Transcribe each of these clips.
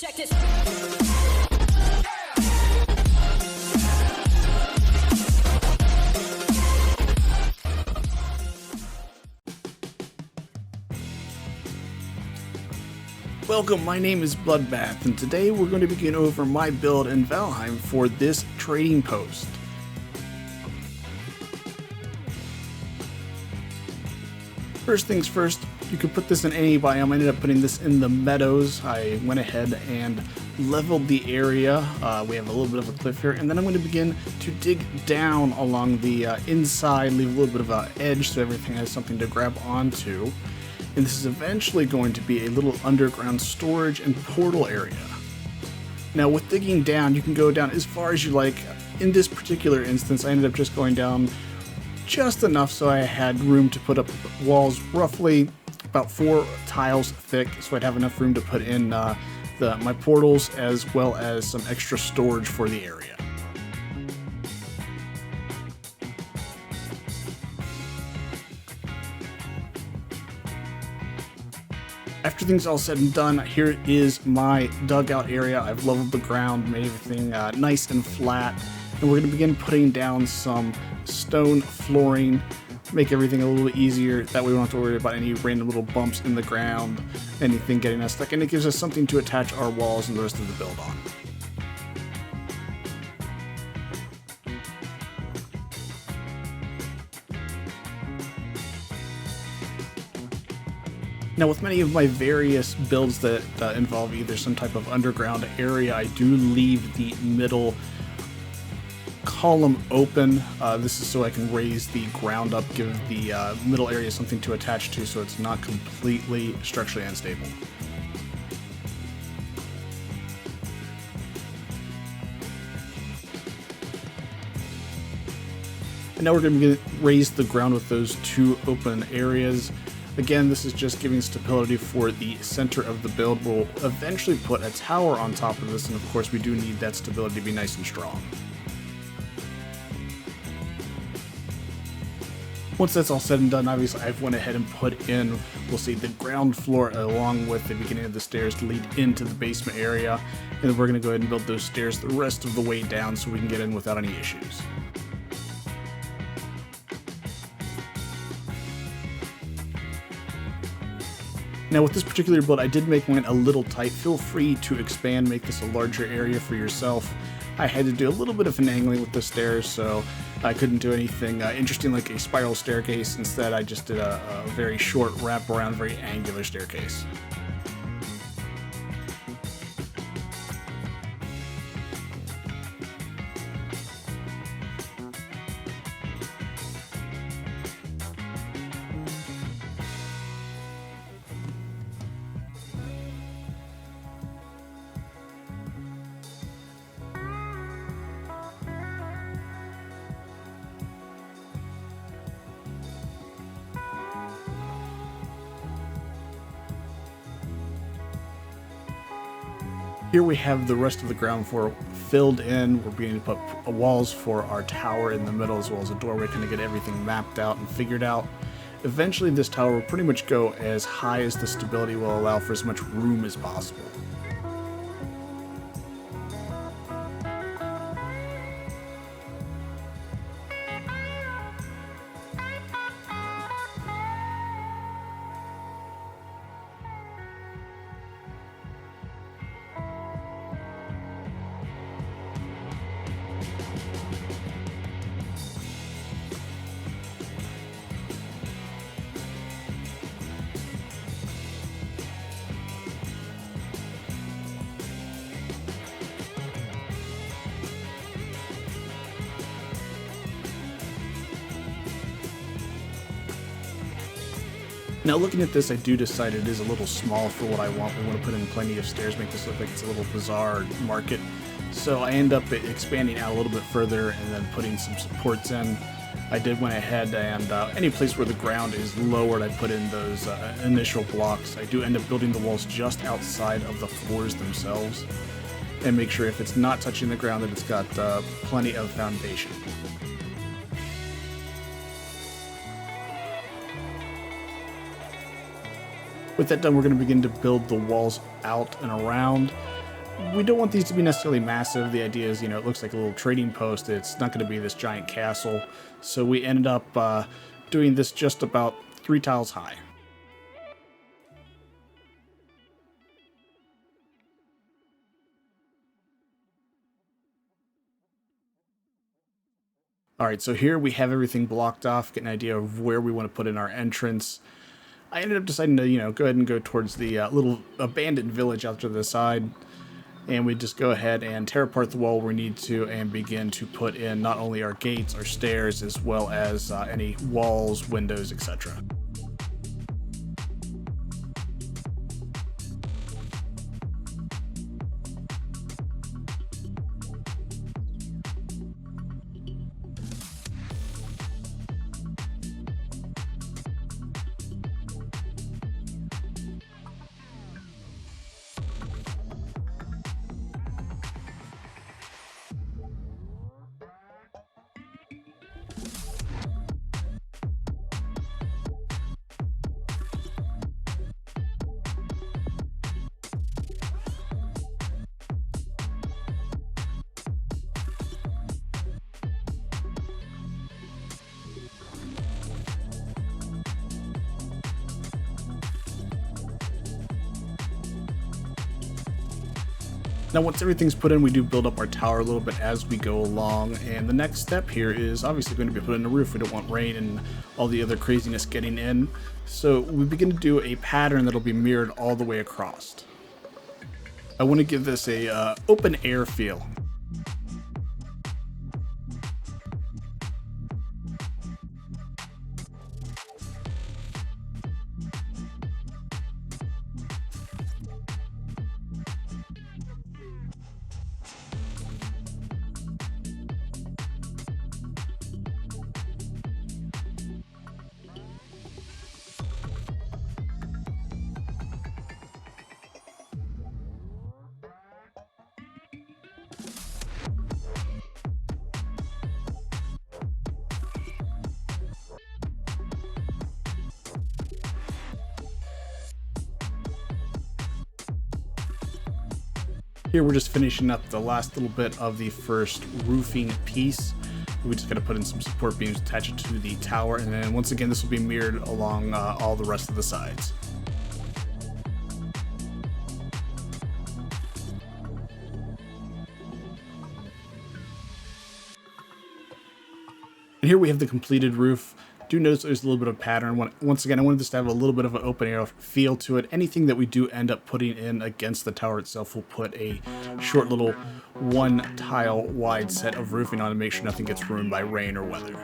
Check this. Welcome, my name is Bloodbath, and today we're going to begin over my build in Valheim for this trading post. First things first, you could put this in any biome. I ended up putting this in the meadows. I went ahead and leveled the area. We have a little bit of a cliff here, and then I'm going to begin to dig down along the inside, leave a little bit of an edge so everything has something to grab onto. And this is eventually going to be a little underground storage and portal area. Now with digging down, you can go down as far as you like. In this particular instance, I ended up just going down just enough so I had room to put up walls roughly about 4 tiles thick, so I'd have enough room to put in my portals as well as some extra storage for the area. After things all said and done, here is my dugout area. I've leveled the ground, made everything nice and flat, and we're going to begin putting down some stone flooring, make everything a little bit easier. That way we don't have to worry about any random little bumps in the ground, anything getting us stuck, and it gives us something to attach our walls and the rest of the build on. Now with many of my various builds that involve either some type of underground area, I do leave the middle column open. This is so I can raise the ground up, give the middle area something to attach to so it's not completely structurally unstable. And now we're going to raise the ground with those 2 open areas. Again, this is just giving stability for the center of the build. We'll eventually put a tower on top of this, and of course we do need that stability to be nice and strong. Once that's all said and done, obviously I've went ahead and put in, we'll see, the ground floor along with the beginning of the stairs to lead into the basement area, and then we're going to go ahead and build those stairs the rest of the way down so we can get in without any issues. Now with this particular build, I did make mine a little tight. Feel free to expand, make this a larger area for yourself. I had to do a little bit of finagling with the stairs, so I couldn't do anything interesting like a spiral staircase. Instead, I just did a very short wraparound, very angular staircase. Here we have the rest of the ground floor filled in. We're beginning to put walls for our tower in the middle as well as a doorway, kind of get everything mapped out and figured out. Eventually this tower will pretty much go as high as the stability will allow for as much room as possible. Now looking at this, I do decide it is a little small for what I want. We want to put in plenty of stairs, make this look like it's a little bizarre market. So I end up expanding out a little bit further and then putting some supports in. I did went ahead and any place where the ground is lowered, I put in those initial blocks. I do end up building the walls just outside of the floors themselves and make sure if it's not touching the ground that it's got plenty of foundation. With that done, we're going to begin to build the walls out and around. We don't want these to be necessarily massive. The idea is, it looks like a little trading post. It's not going to be this giant castle. So we ended up doing this just about 3 tiles high. All right, so here we have everything blocked off, get an idea of where we want to put in our entrance. I ended up deciding to, go ahead and go towards the little abandoned village out to the side. And we just go ahead and tear apart the wall where we need to and begin to put in not only our gates, our stairs, as well as any walls, windows, etc. Now once everything's put in, we do build up our tower a little bit as we go along, and the next step here is obviously going to be putting a roof. We don't want rain and all the other craziness getting in, so we begin to do a pattern that'll be mirrored all the way across. I want to give this a open air feel. Here we're just finishing up the last little bit of the first roofing piece. We just got to put in some support beams, attach it to the tower, and then once again this will be mirrored along all the rest of the sides. And here we have the completed roof. Do notice there's a little bit of pattern. Once again, I wanted this to have a little bit of an open air feel to it. Anything that we do end up putting in against the tower itself, we'll put a short little 1 tile wide set of roofing on to make sure nothing gets ruined by rain or weather.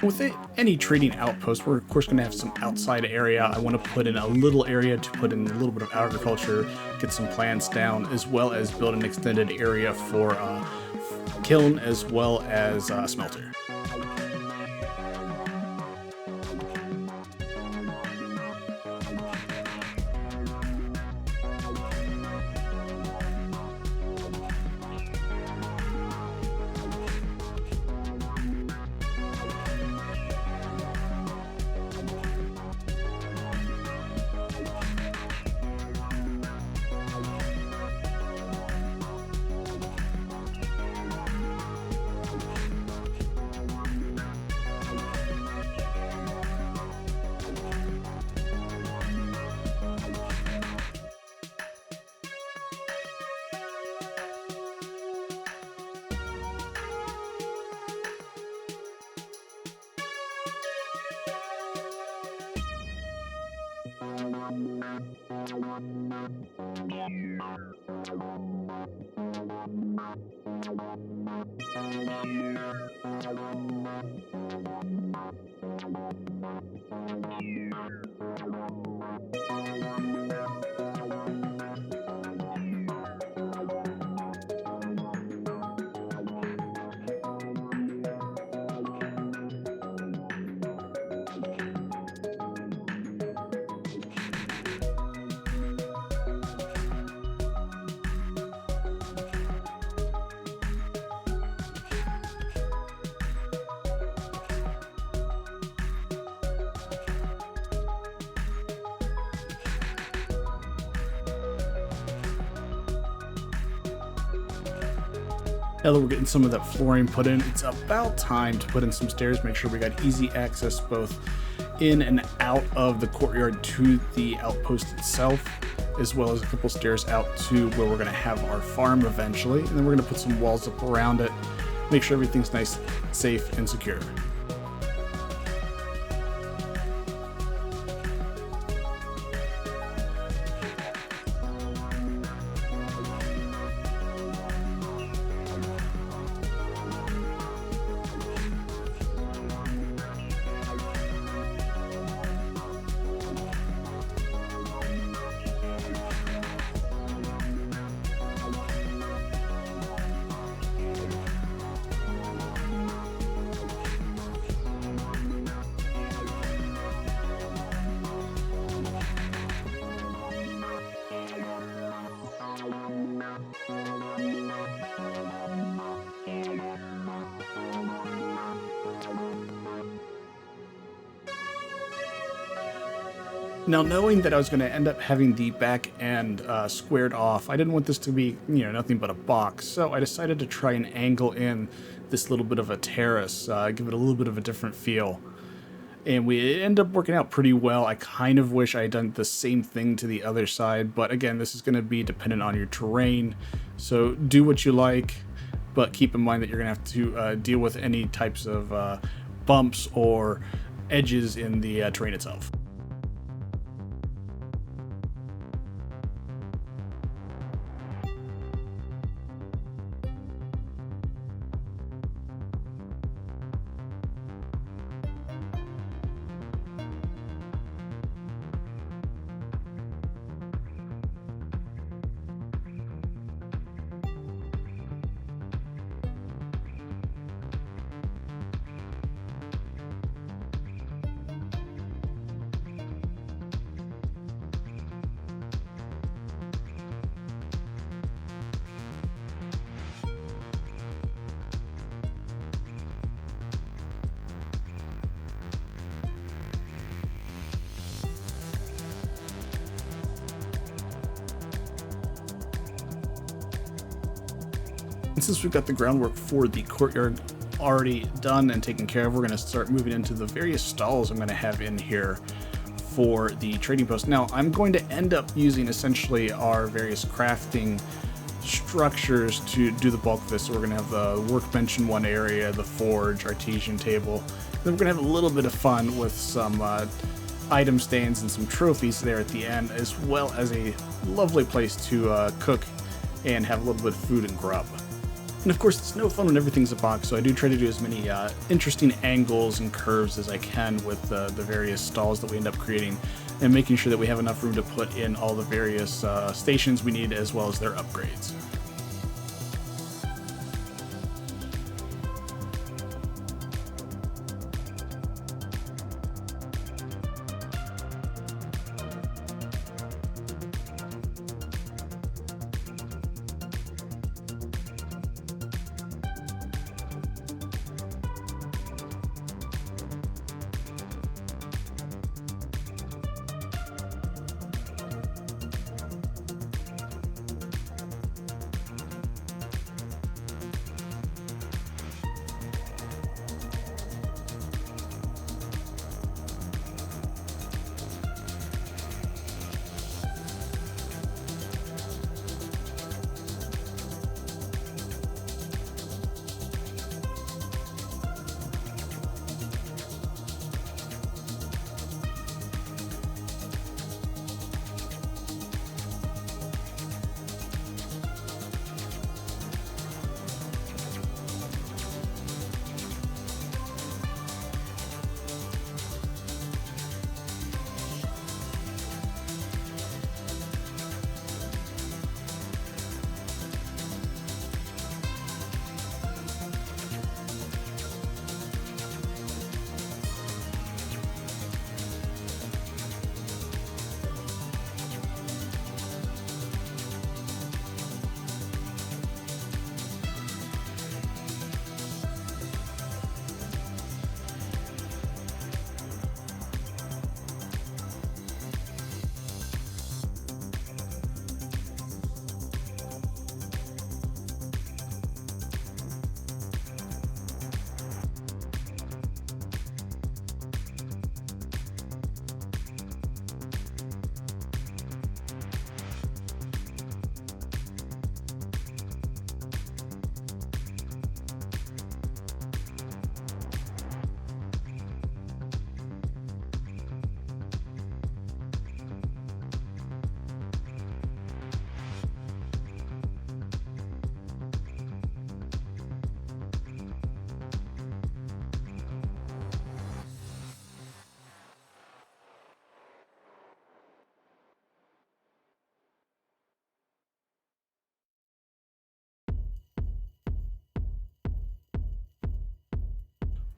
With any trading outpost, we're of course going to have some outside area. I want to put in a little area to put in a little bit of agriculture, get some plants down, as well as build an extended area for kiln as well as smelter. Now that we're getting some of that flooring put in, it's about time to put in some stairs, make sure we got easy access both in and out of the courtyard to the outpost itself, as well as a couple stairs out to where we're going to have our farm eventually. And then we're going to put some walls up around it, make sure everything's nice, safe, and secure. Now, knowing that I was going to end up having the back end squared off, I didn't want this to be, nothing but a box. So I decided to try and angle in this little bit of a terrace, give it a little bit of a different feel. And it ended up working out pretty well. I kind of wish I had done the same thing to the other side. But again, this is going to be dependent on your terrain. So do what you like, but keep in mind that you're going to have to deal with any types of bumps or edges in the terrain itself. And since we've got the groundwork for the courtyard already done and taken care of, we're going to start moving into the various stalls I'm going to have in here for the trading post. Now, I'm going to end up using essentially our various crafting structures to do the bulk of this. So we're going to have the workbench in one area, the forge, artesian table. Then we're going to have a little bit of fun with some item stands and some trophies there at the end, as well as a lovely place to cook and have a little bit of food and grub. And of course, it's no fun when everything's a box, so I do try to do as many interesting angles and curves as I can with the various stalls that we end up creating, and making sure that we have enough room to put in all the various stations we need, as well as their upgrades.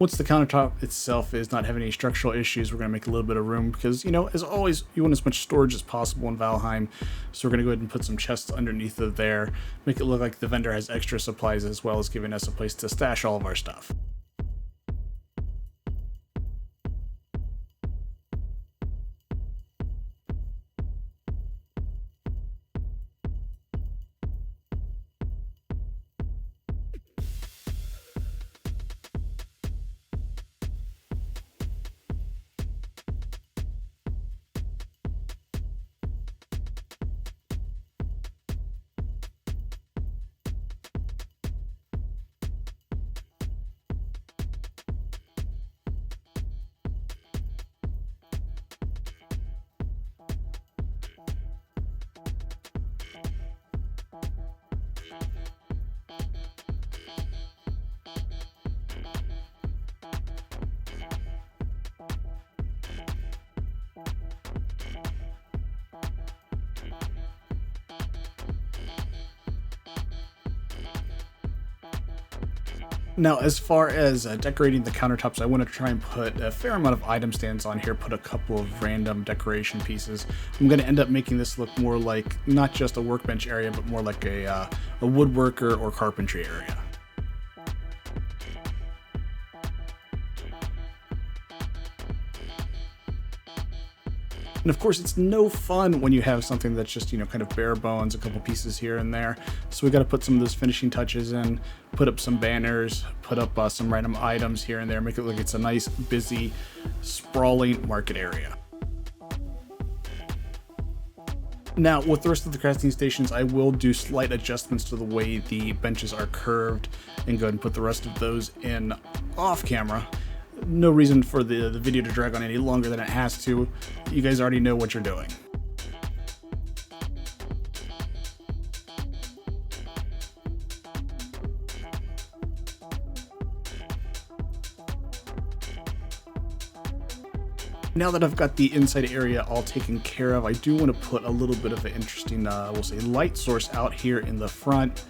Once the countertop itself is not having any structural issues, we're going to make a little bit of room because, you know, as always, you want as much storage as possible in Valheim. So we're going to go ahead and put some chests underneath of there, make it look like the vendor has extra supplies as well as giving us a place to stash all of our stuff. Now, as far as decorating the countertops, I want to try and put a fair amount of item stands on here, put a couple of random decoration pieces. I'm going to end up making this look more like not just a workbench area, but more like a woodworker or carpentry area. And of course, it's no fun when you have something that's just, you know, kind of bare bones, a couple pieces here and there. So we got to put some of those finishing touches in, put up some banners, put up some random items here and there, make it look like it's a nice, busy, sprawling market area. Now, with the rest of the crafting stations, I will do slight adjustments to the way the benches are curved and go ahead and put the rest of those in off camera. No reason for the video to drag on any longer than it has to. You guys already know what you're doing. Now that I've got the inside area all taken care of, I do want to put a little bit of an interesting, we'll say, light source out here in the front.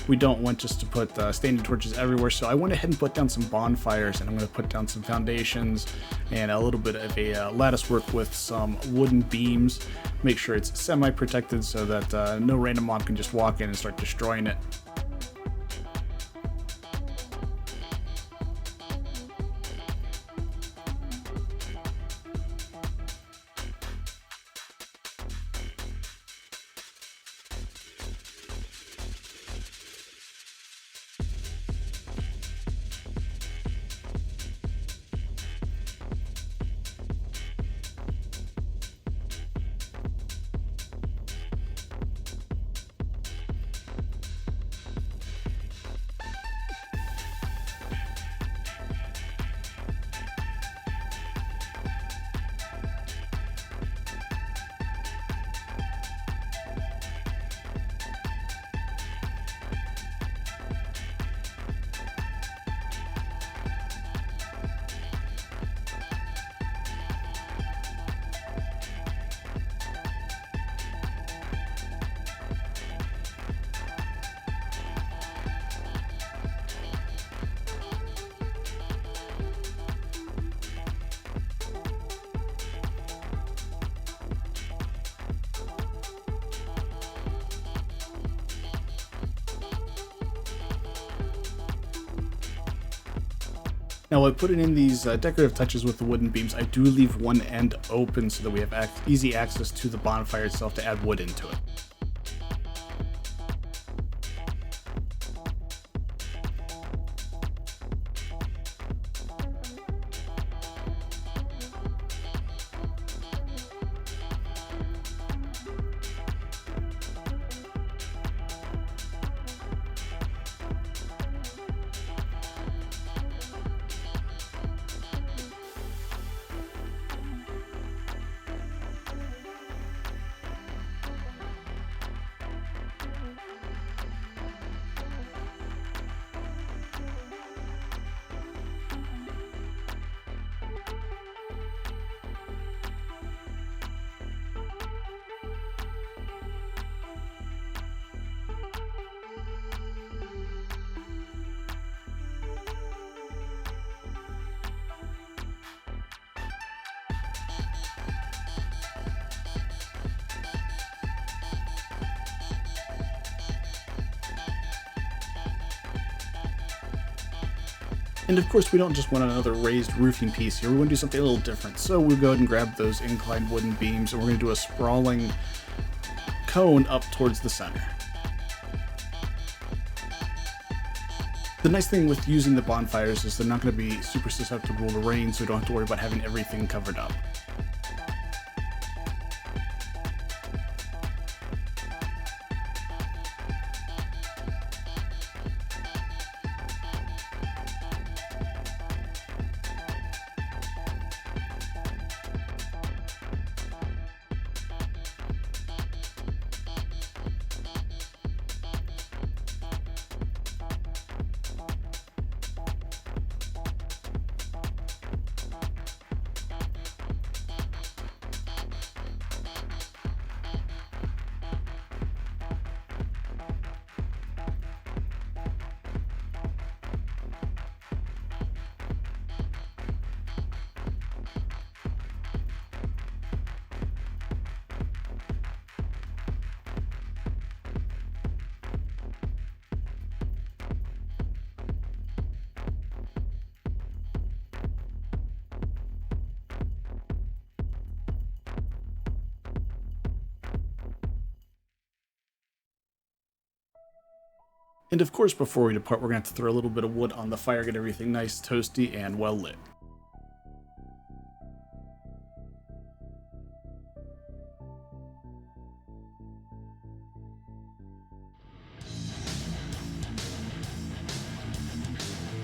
We don't want just to put standing torches everywhere, so I went ahead and put down some bonfires, and I'm going to put down some foundations and a little bit of a lattice work with some wooden beams. Make sure it's semi-protected so that no random mob can just walk in and start destroying it. Now, by putting in these decorative touches with the wooden beams, I do leave one end open so that we have easy access to the bonfire itself to add wood into it. And of course, we don't just want another raised roofing piece here. We want to do something a little different. So we'll go ahead and grab those inclined wooden beams, and we're going to do a sprawling cone up towards the center. The nice thing with using the bonfires is they're not going to be super susceptible to rain, so we don't have to worry about having everything covered up. And of course, before we depart, we're going to have to throw a little bit of wood on the fire, get everything nice, toasty, and well lit.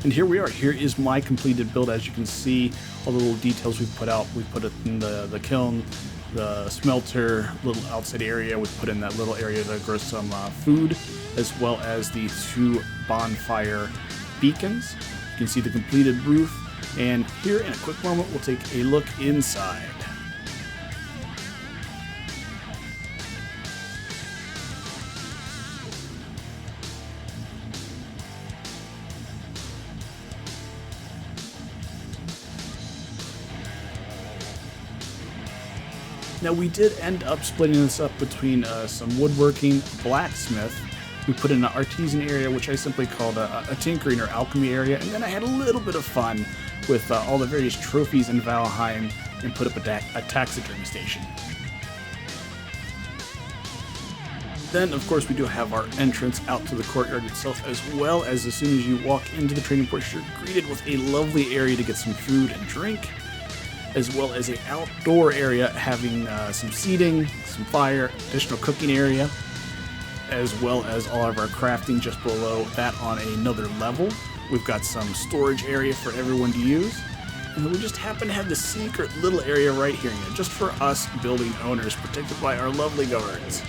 And here we are. Here is my completed build. As you can see, all the little details we've put out. We put it in the kiln, the smelter, little outside area. We put in that little area to grow some food, as well as the 2 bonfire beacons. You can see the completed roof. And here in a quick moment, we'll take a look inside. Now we did end up splitting this up between some woodworking, blacksmith. We put in an artisan area, which I simply called a tinkering or alchemy area, and then I had a little bit of fun with all the various trophies in Valheim and put up a taxidermy station. Then, of course, we do have our entrance out to the courtyard itself, as well as soon as you walk into the trading post, you're greeted with a lovely area to get some food and drink, as well as an outdoor area having some seating, some fire, additional cooking area, as well as all of our crafting just below that on another level. We've got some storage area for everyone to use, and then we just happen to have the secret little area right here, just for us building owners, protected by our lovely guards.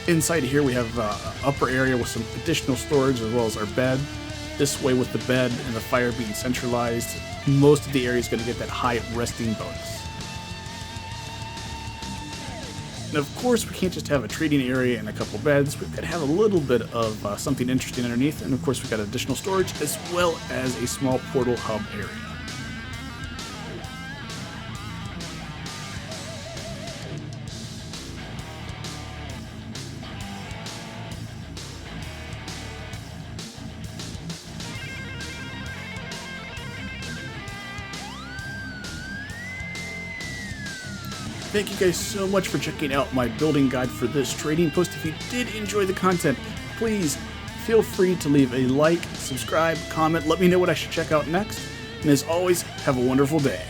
Inside here we have an upper area with some additional storage, as well as our bed. This way, with the bed and the fire being centralized, most of the area is going to get that high resting bonus. And of course, we can't just have a trading area and a couple beds. We've got to have a little bit of something interesting underneath. And of course, we've got additional storage, as well as a small portal hub area. Thank you guys so much for checking out my building guide for this trading post. If you did enjoy the content, please feel free to leave a like, subscribe, comment, let me know what I should check out next. And as always, have a wonderful day.